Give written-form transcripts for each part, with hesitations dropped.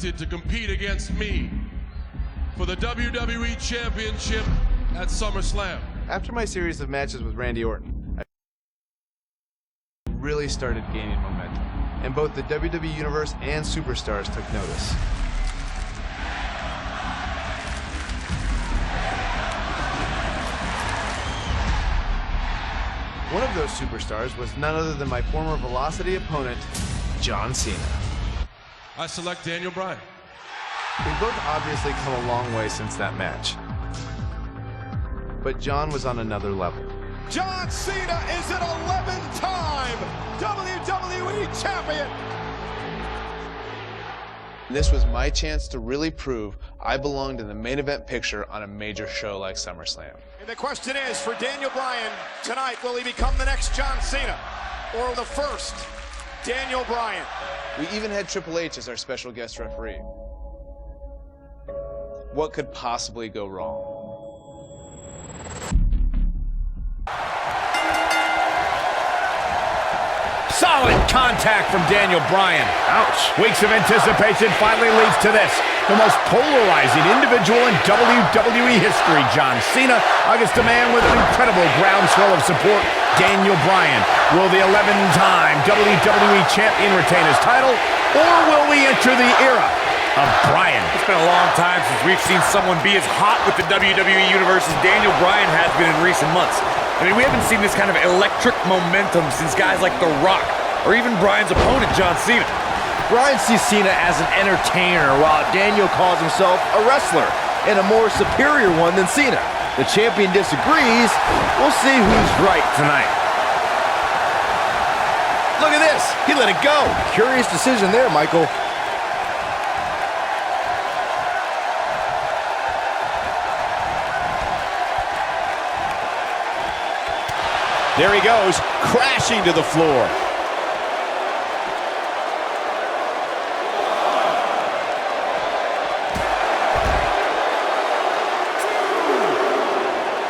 selected to compete against me for the WWE Championship at SummerSlam. After my series of matches with Randy Orton, I really started gaining momentum, and both the WWE Universe and Superstars took notice. One of those superstars was none other than my former Velocity opponent, Jhon Cena. I select Daniel Bryan. We've both obviously come a long way since that match, but Jhon was on another level. Jhon Cena is an 11-time WWE Champion! This was my chance to really prove I belonged in the main event picture on a major show like SummerSlam. And the question is, for Daniel Bryan tonight, will he become the next Jhon Cena or the first Daniel Bryan? We even had Triple H as our special guest referee. What could possibly go wrong? Solid contact from Daniel Bryan. Ouch. Weeks of anticipation finally leads to this. The most polarizing individual in WWE history, Jhon Cena, against a man with an incredible groundswell of support, Daniel Bryan. Will the 11-time WWE Champion retain his title, or will we enter the era of Bryan? It's been a long time since we've seen someone be as hot with the WWE Universe as Daniel Bryan has been in recent months. I mean, we haven't seen this kind of electric momentum since guys like The Rock, or even Bryan's opponent, Jhon Cena. Bryan sees Cena as an entertainer, while Daniel calls himself a wrestler, and a more superior one than Cena. The champion disagrees. We'll see who's right tonight. Look at this. He let it go. Curious decision there, Michael. There he goes, crashing to the floor.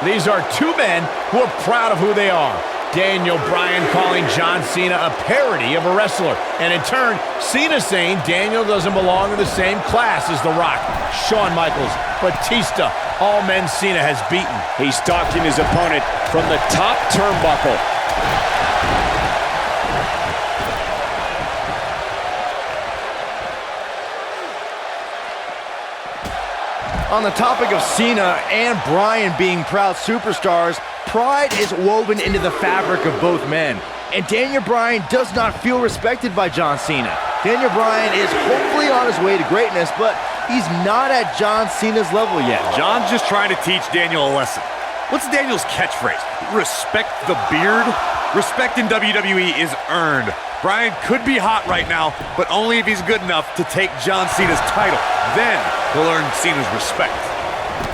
These are two men who are proud of who they are. Daniel Bryan calling Jhon Cena a parody of a wrestler. And in turn, Cena saying Daniel doesn't belong in the same class as The Rock, Shawn Michaels, Batista, all men Cena has beaten. He's stalking his opponent from the top turnbuckle. On the topic of Cena and Bryan being proud superstars, pride is woven into the fabric of both men. And Daniel Bryan does not feel respected by Jhon Cena. Daniel Bryan is hopefully on his way to greatness, but he's not at Jhon Cena's level yet. John's just trying to teach Daniel a lesson. What's Daniel's catchphrase? Respect the beard? Respect in WWE is earned. Bryan could be hot right now, but only if he's good enough to take Jhon Cena's title. Then he'll earn Cena's respect.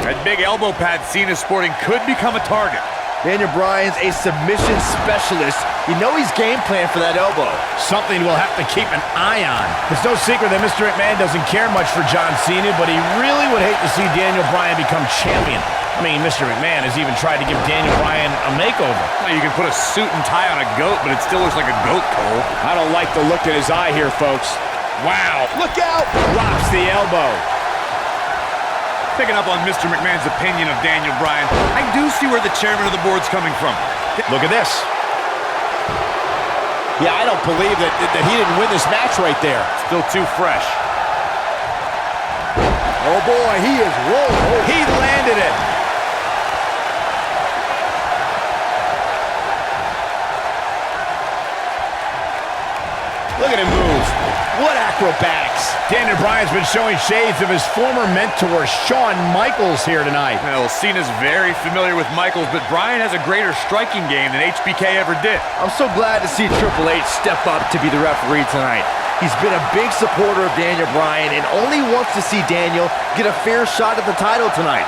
That big elbow pad Cena's sporting could become a target. Daniel Bryan's a submission specialist. You know he's game planned for that elbow. Something we'll have to keep an eye on. It's no secret that Mr. McMahon doesn't care much for Jhon Cena, but he really would hate to see Daniel Bryan become champion. I mean, Mr. McMahon has even tried to give Daniel Bryan a makeover. Well, you can put a suit and tie on a goat, but it still looks like a goat, Cole. I don't like the look in his eye here, folks. Wow. Look out! Drops the elbow. Picking up on Mr. McMahon's opinion of Daniel Bryan, I do see where the chairman of the board's coming from. Look at this. Yeah, I don't believe that he didn't win this match right there. Still too fresh. Oh boy, he is rolling. He landed it. Look at him move. What acrobatics. Daniel Bryan's been showing shades of his former mentor, Shawn Michaels, here tonight. Well, Cena's very familiar with Michaels, but Bryan has a greater striking game than HBK ever did. I'm so glad to see Triple H step up to be the referee tonight. He's been a big supporter of Daniel Bryan and only wants to see Daniel get a fair shot at the title tonight.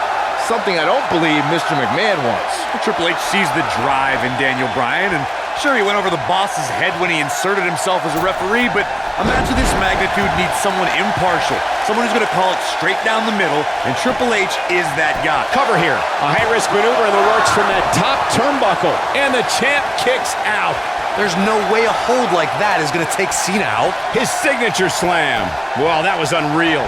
Something I don't believe Mr. McMahon wants. Triple H sees the drive in Daniel Bryan, and sure, he went over the boss's head when he inserted himself as a referee, but a match of this magnitude needs someone impartial, someone who's going to call it straight down the middle, and Triple H is that guy. Cover here. A high-risk maneuver in the works from that top turnbuckle, and the champ kicks out. There's no way a hold like that is going to take Cena out. His signature slam. Well, that was unreal.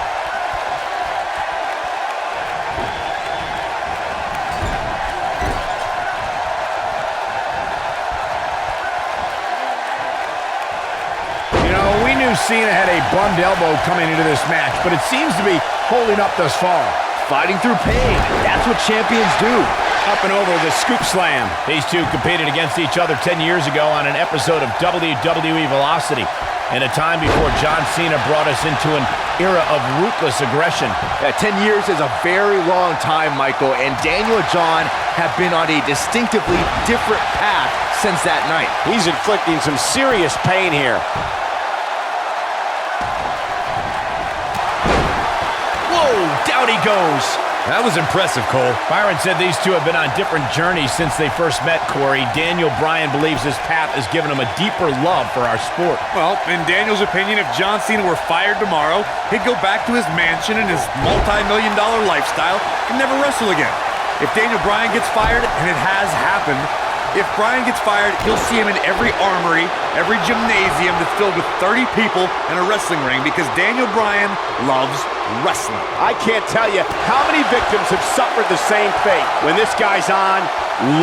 We knew Cena had a bummed elbow coming into this match, but it seems to be holding up thus far. Fighting through pain. That's what champions do. Up and over the scoop slam. These two competed against each other 10 years ago on an episode of WWE Velocity, in a time before Jhon Cena brought us into an era of ruthless aggression. 10 years is a very long time, Michael, and Daniel and Jhon have been on a distinctively different path since that night. He's inflicting some serious pain here. Down he goes. That was impressive, Cole. Byron said these two have been on different journeys since they first met, Corey. Daniel Bryan believes this path has given him a deeper love for our sport. Well, in Daniel's opinion, if Jhon Cena were fired tomorrow, he'd go back to his mansion and his multi-million-dollar lifestyle and never wrestle again. If Daniel Bryan gets fired, and it has happened, if Bryan gets fired, you'll see him in every armory, every gymnasium that's filled with 30 people in a wrestling ring, because Daniel Bryan loves wrestling. I can't tell you how many victims have suffered the same fate. When this guy's on,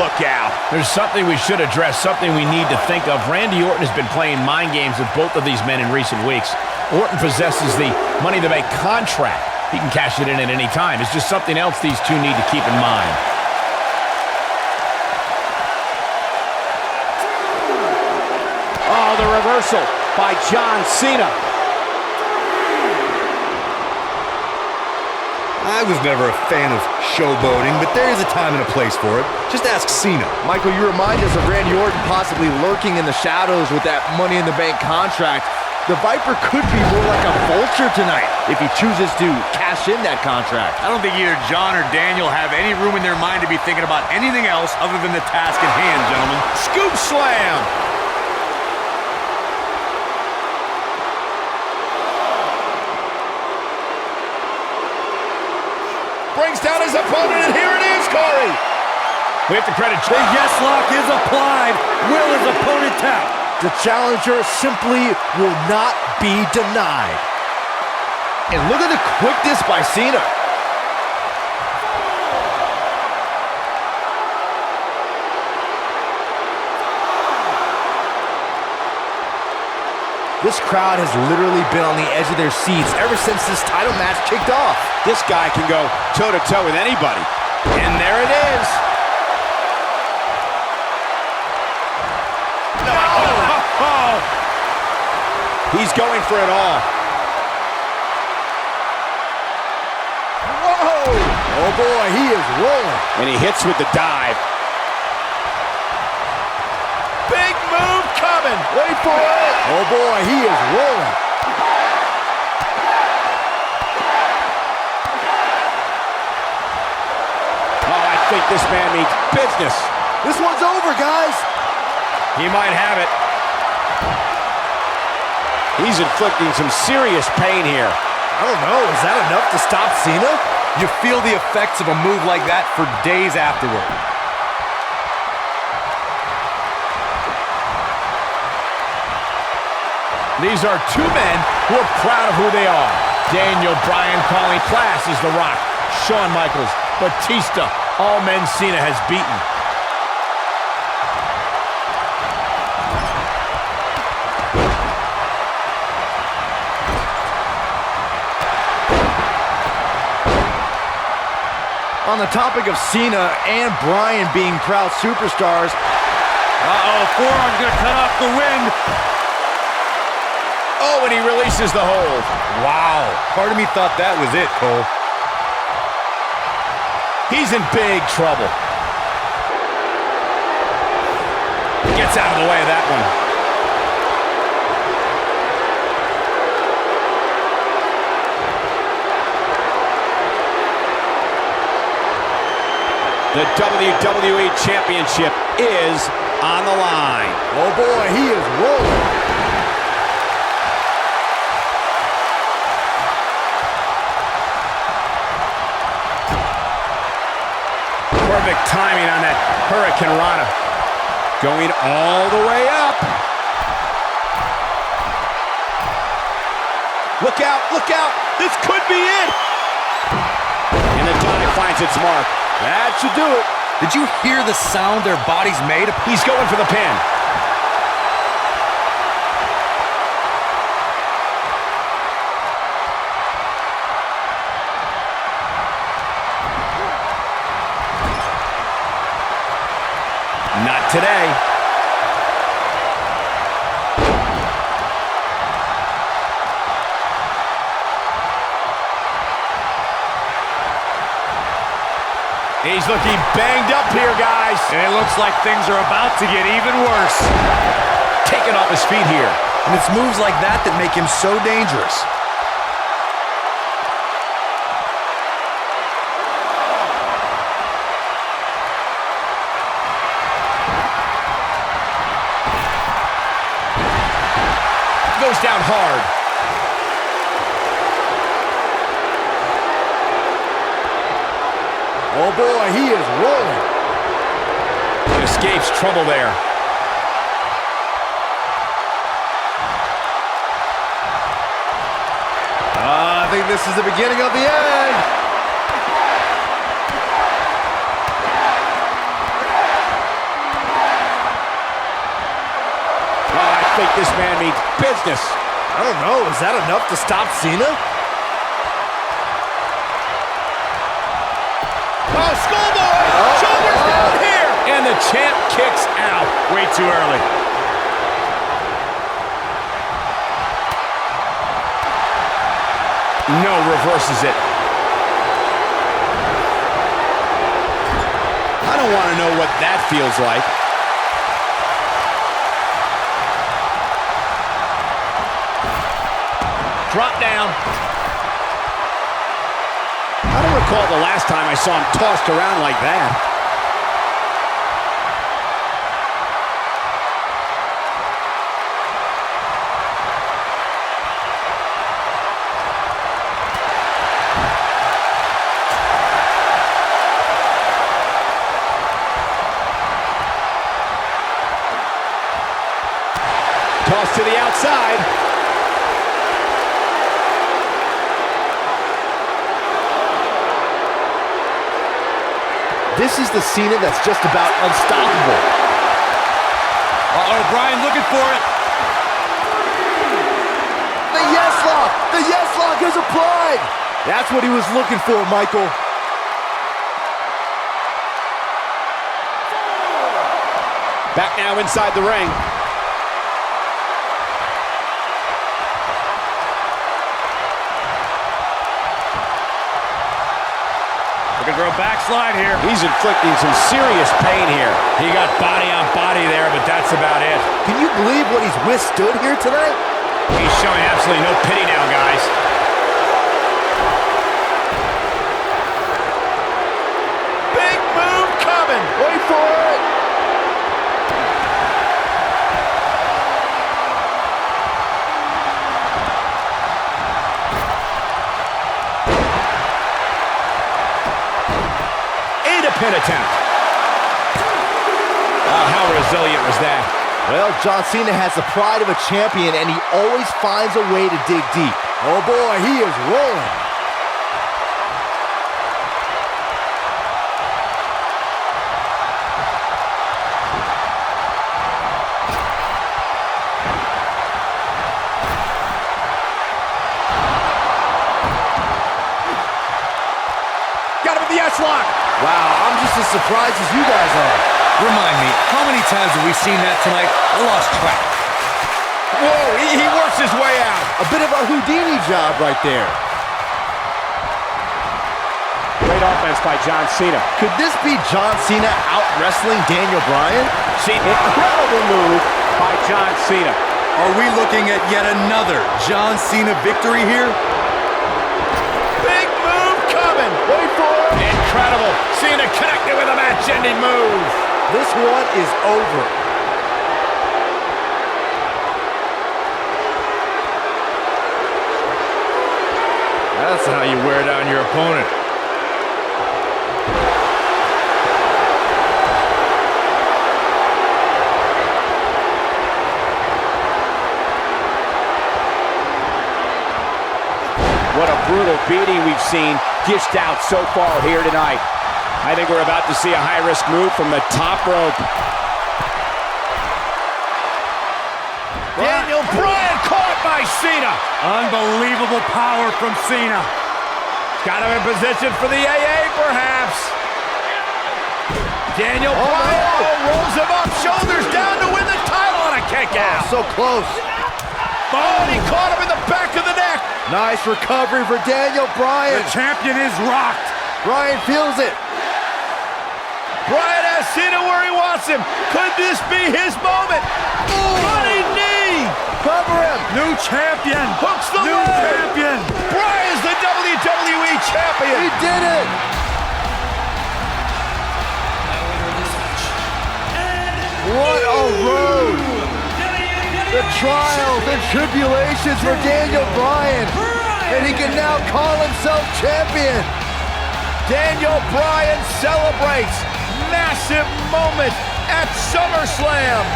look out. There's something we should address, something we need to think of. Randy Orton has been playing mind games with both of these men in recent weeks. Orton possesses the Money in the Bank contract. He can cash it in at any time. It's just something else these two need to keep in mind. Oh, the reversal by Jhon Cena. I was never a fan of showboating, but there is a time and a place for it. Just ask Cena. Michael, you remind us of Randy Orton possibly lurking in the shadows with that Money in the Bank contract. The Viper could be more like a vulture tonight if he chooses to cash in that contract. I don't think either Jhon or Daniel have any room in their mind to be thinking about anything else other than the task at hand, gentlemen. Scoop slam. Brings down his opponent, and here it is, Corey. We have to credit The yes lock is applied. Will his opponent tap? The challenger simply will not be denied. And look at the quickness by Cena. This crowd has literally been on the edge of their seats ever since this title match kicked off. This guy can go toe-to-toe with anybody. And there it is. No! Oh. He's going for it all. Whoa! Oh boy, he is rolling. And he hits with the dive. Big move coming. Wait for it. Oh boy, he is rolling. Oh, I think this man means business. This one's over, guys. He might have it. He's inflicting some serious pain here. I don't know, is that enough to stop Cena? You feel the effects of a move like that for days afterward. These are two men who are proud of who they are. Daniel Bryan calling class as The Rock. Shawn Michaels, Batista, all men Cena has beaten. On the topic of Cena and Bryan being proud superstars. Uh-oh, forearm's gonna cut off the wind. Oh, and he releases the hold. Wow. Part of me thought that was it, Cole. He's in big trouble. Gets out of the way of that one. The WWE Championship is on the line. Oh boy, he is rolling. Perfect timing on that Hurricane Rana. Going all the way up. Look out, look out. This could be it. And the dive finds its mark. That should do it. Did you hear the sound their bodies made? He's going for the pin. Not today. He's looking banged up here, guys. And it looks like things are about to get even worse. Taking off his feet here. And it's moves like that that make him so dangerous. Goes down hard. Oh boy, he is rolling. He escapes trouble there. I think this is the beginning of the end. I think this man means business. I don't know, is that enough to stop Cena? Oh, schoolboy! Shoulders down here! And the champ kicks out. Way too early. No, reverses it. I don't want to know what that feels like. Drop down. I don't recall the last time I saw him tossed around like that. Toss to the outside. This is the Cena that's just about unstoppable. Uh-oh, Bryan looking for it. The yes lock! The yes lock is applied! That's what he was looking for, Michael. Back now inside the ring. Looking for a backslide here. He's inflicting some serious pain here. He got body on body there, but that's about it. Can you believe what he's withstood here tonight? He's showing absolutely no pity now, guys. Big move coming! Wait for it! Pin attempt. How resilient was that? Well, Jhon Cena has the pride of a champion, and he always finds a way to dig deep. Oh boy, he is rolling. Got him with the S-lock. Wow, I'm just as surprised as you guys are. Remind me, how many times have we seen that tonight? I lost track. Whoa, he works his way out. A bit of a Houdini job right there. Great offense by Jhon Cena. Could this be Jhon Cena out-wrestling Daniel Bryan? See, incredible move by Jhon Cena. Are we looking at yet another Jhon Cena victory here? Big move coming. Wait for it. Incredible. Cena connected with a match-ending move. This one is over. That's how you wear down your opponent. beating we've seen dished out so far here tonight. I think we're about to see a high-risk move from the top rope. Daniel Bryan caught by Cena. Unbelievable power from Cena. Got him in position for the AA, perhaps. Daniel Bryan rolls him up, shoulders down to win the title on a kick out. So close. Oh, and he caught him in the back of the neck. Nice recovery for Daniel Bryan. The champion is rocked. Bryan feels it. Bryan has Cena where he wants him. Could this be his moment? Running knee. Cover him. New champion. Hooks the New leg. champion. Bryan's the WWE champion. He did it. What a road. The trials and tribulations for Daniel Bryan. And he can now call himself champion. Daniel Bryan celebrates massive moment at SummerSlam.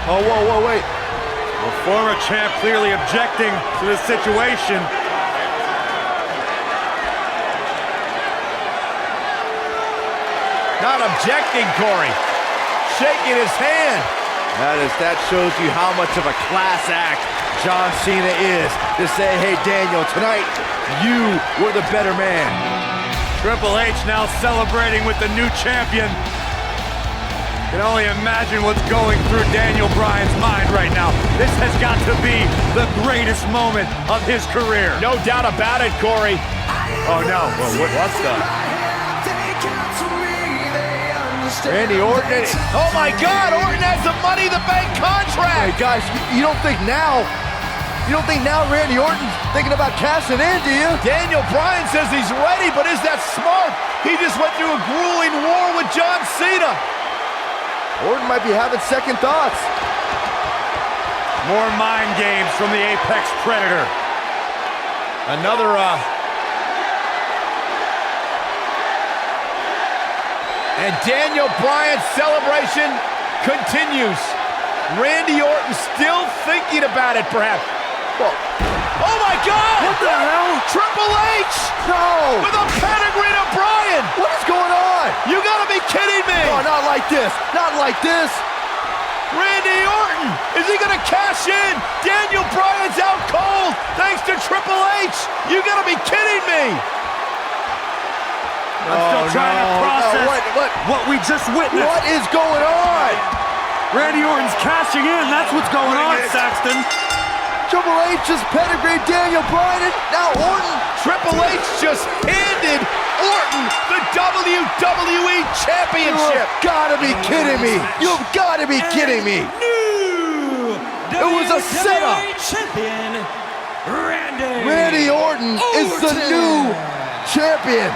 Oh, whoa, wait. The former champ clearly objecting to the situation. Not objecting, Corey. Shaking his hand. That shows you how much of a class act Jhon Cena is to say, hey, Daniel, tonight you were the better man. Triple H now celebrating with the new champion. Can only imagine what's going through Daniel Bryan's mind right now. This has got to be the greatest moment of his career. No doubt about it, Corey. Oh no, well, what's the... Randy Orton. Oh my God, Orton has the Money in the Bank contract. Hey guys, you don't think now Randy Orton's thinking about cashing in, do you? Daniel Bryan says he's ready, but is that smart? He just went through a grueling war with Jhon Cena. Orton might be having second thoughts. More mind games from the Apex Predator. Another, and Daniel Bryan's celebration continues. Randy Orton still thinking about it, perhaps. Oh my God! What the hell? Triple H! No! With a pedigree to Bryan! What is going on? You gotta be kidding me! Oh, not like this! Not like this! Randy Orton! Is he gonna cash in? Daniel Bryan's out cold thanks to Triple H! You gotta be kidding me! I'm still trying to process what we just witnessed. What is going on? Randy Orton's cashing in. That's what's going on, Saxton. Triple H just pedigreed Daniel Bryan. Now Orton. Triple H just handed Orton the WWE Championship. You've gotta be kidding me. You've gotta be kidding me. It was a setup. Champion Randy Orton is the new champion.